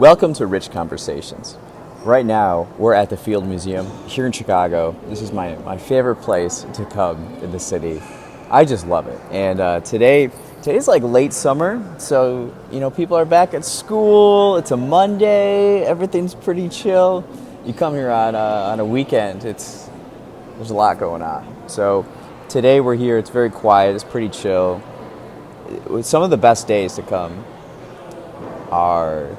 Welcome to Rich Conversations. Right now, we're at the Field Museum here in Chicago. This is my favorite place to come in the city. I just love it. And today's like late summer, so people are back at school. It's a Monday. Everything's pretty chill. You come here on a weekend. There's a lot going on. So today we're here. It's very quiet. It's pretty chill. Some of the best days to come are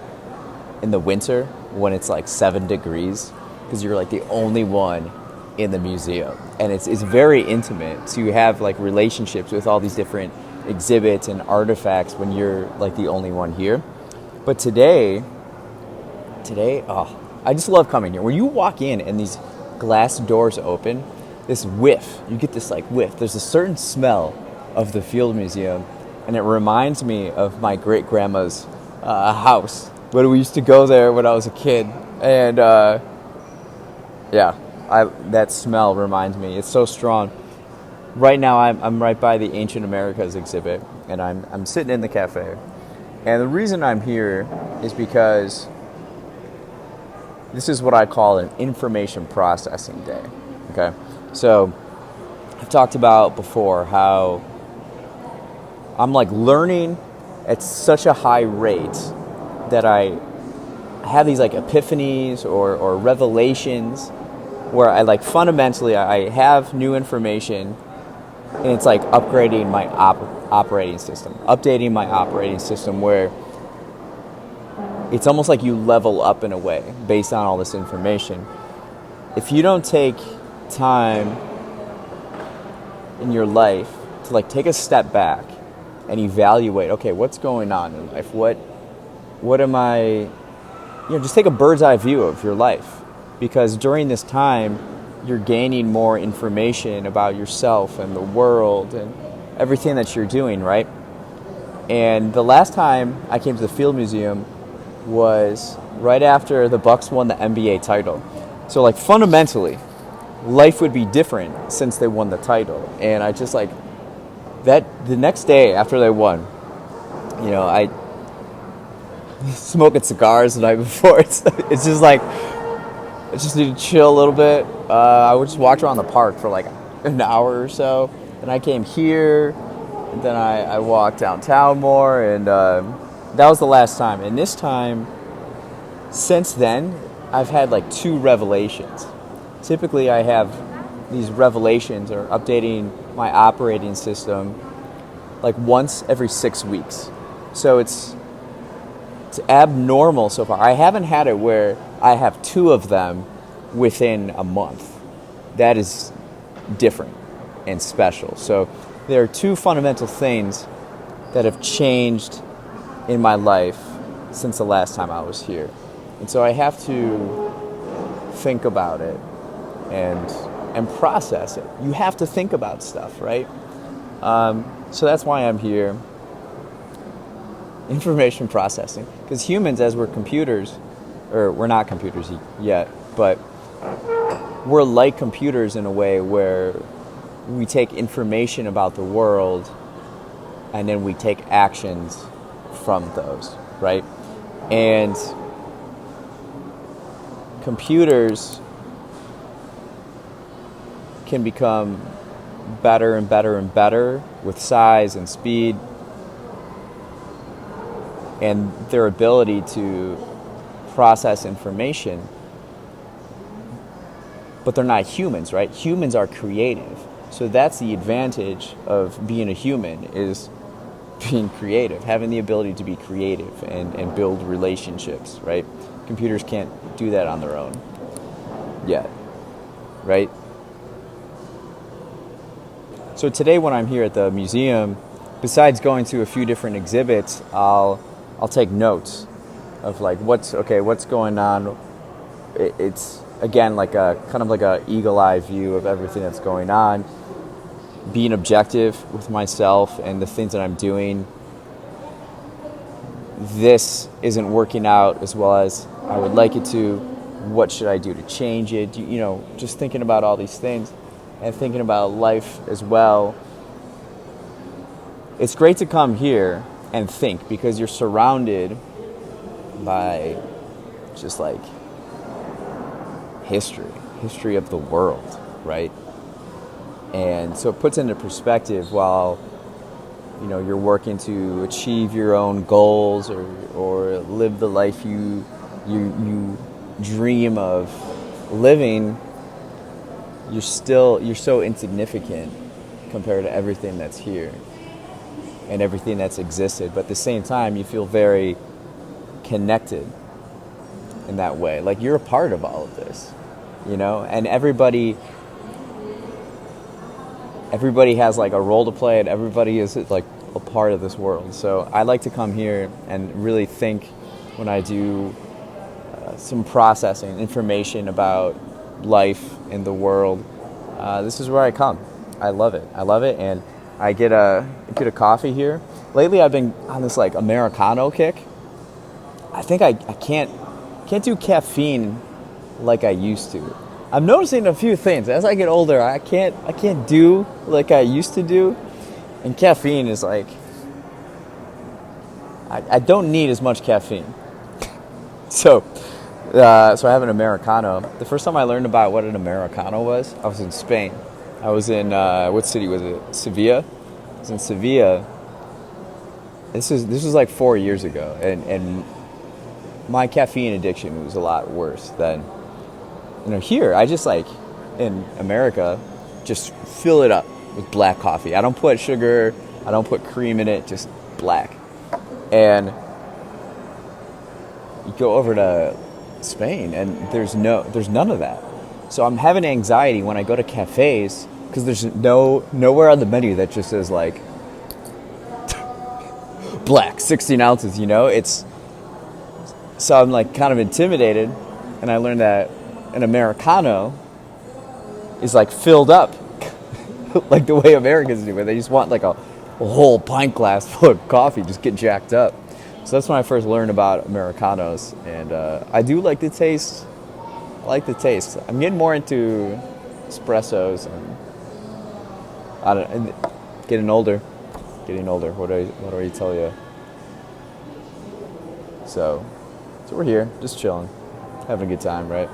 in the winter when it's like 7 degrees, because you're like the only one in the museum, and it's very intimate. So you have like relationships with all these different exhibits and artifacts when you're like the only one here. But today, I just love coming here. When you walk in and these glass doors open, this whiff, you get this like whiff. There's a certain smell of the Field Museum, and it reminds me of my great grandma's house when we used to go there when I was a kid. And that smell reminds me. It's so strong. Right now, I'm right by the Ancient Americas exhibit, and I'm sitting in the cafe. And the reason I'm here is because this is what I call an information processing day. Okay, so I've talked about before how I'm like learning at such a high rate that I have these like epiphanies or revelations where I like fundamentally I have new information, and it's like upgrading my operating system, updating my operating system, where it's almost like you level up in a way based on all this information. If you don't take time in your life to like take a step back and evaluate, okay, what's going on in life? What am I, just take a bird's eye view of your life. Because during this time, you're gaining more information about yourself and the world and everything that you're doing, right? And the last time I came to the Field Museum was right after the Bucks won the NBA title. So like fundamentally, life would be different since they won the title. And I just like, that the next day after they won, I smoking cigars the night before. It's just like, I just need to chill a little bit. I would just walk around the park for like an hour or so. Then I came here, and then I walked downtown more, and that was the last time. And this time, since then, I've had like 2 revelations. Typically, I have these revelations or updating my operating system like once every 6 weeks. So it's abnormal so far. I haven't had it where I have 2 of them within a month. That is different and special. So there are 2 fundamental things that have changed in my life since the last time I was here. And so I have to think about it and process it. You have to think about stuff, right? So that's why I'm here. Information processing. Because humans, as we're computers, or we're not computers yet, but we're like computers in a way where we take information about the world and then we take actions from those, right? And computers can become better and better and better with size and speed and their ability to process information, but they're not humans, right? Humans are creative. So that's the advantage of being a human, is being creative, having the ability to be creative and build relationships, right? Computers can't do that on their own yet, right? So today when I'm here at the museum, besides going to a few different exhibits, I'll take notes of like what's going on. It's again like a kind of like a eagle eye view of everything that's going on, being objective with myself and the things that I'm doing. This isn't working out as well as I would like it to. What should I do to change it? Just thinking about all these things and thinking about life as well. It's great to come here and think, because you're surrounded by just like history of the world, right? And so it puts into perspective while you're working to achieve your own goals or live the life you dream of living. You're so insignificant compared to everything that's here and everything that's existed, but at the same time you feel very connected in that way, like you're a part of all of this, and everybody has like a role to play, and everybody is like a part of this world. So I like to come here and really think when I do some processing information about life in the world. This is where I come. I love it, and I get a coffee here. Lately I've been on this like Americano kick. I think I can't do caffeine like I used to. I'm noticing a few things. As I get older, I can't do like I used to do. And caffeine is like, I don't need as much caffeine. So I have an Americano. The first time I learned about what an Americano was, I was in Spain. I was in, what city was it? Sevilla. I was in Sevilla. This was like 4 years ago. And my caffeine addiction was a lot worse than, here. I just like, in America, just fill it up with black coffee. I don't put sugar. I don't put cream in it, just black. And you go over to Spain and there's none of that. So I'm having anxiety when I go to cafes because there's nowhere on the menu that just says like black 16 ounces, so I'm like kind of intimidated, and I learned that an Americano is like filled up like the way Americans do, where they just want like a whole pint glass full of coffee, just get jacked up. So that's when I first learned about Americanos, and I do like the taste. I like the taste. I'm getting more into espressos, and getting older. What do I tell you? So we're here, just chilling, having a good time, right?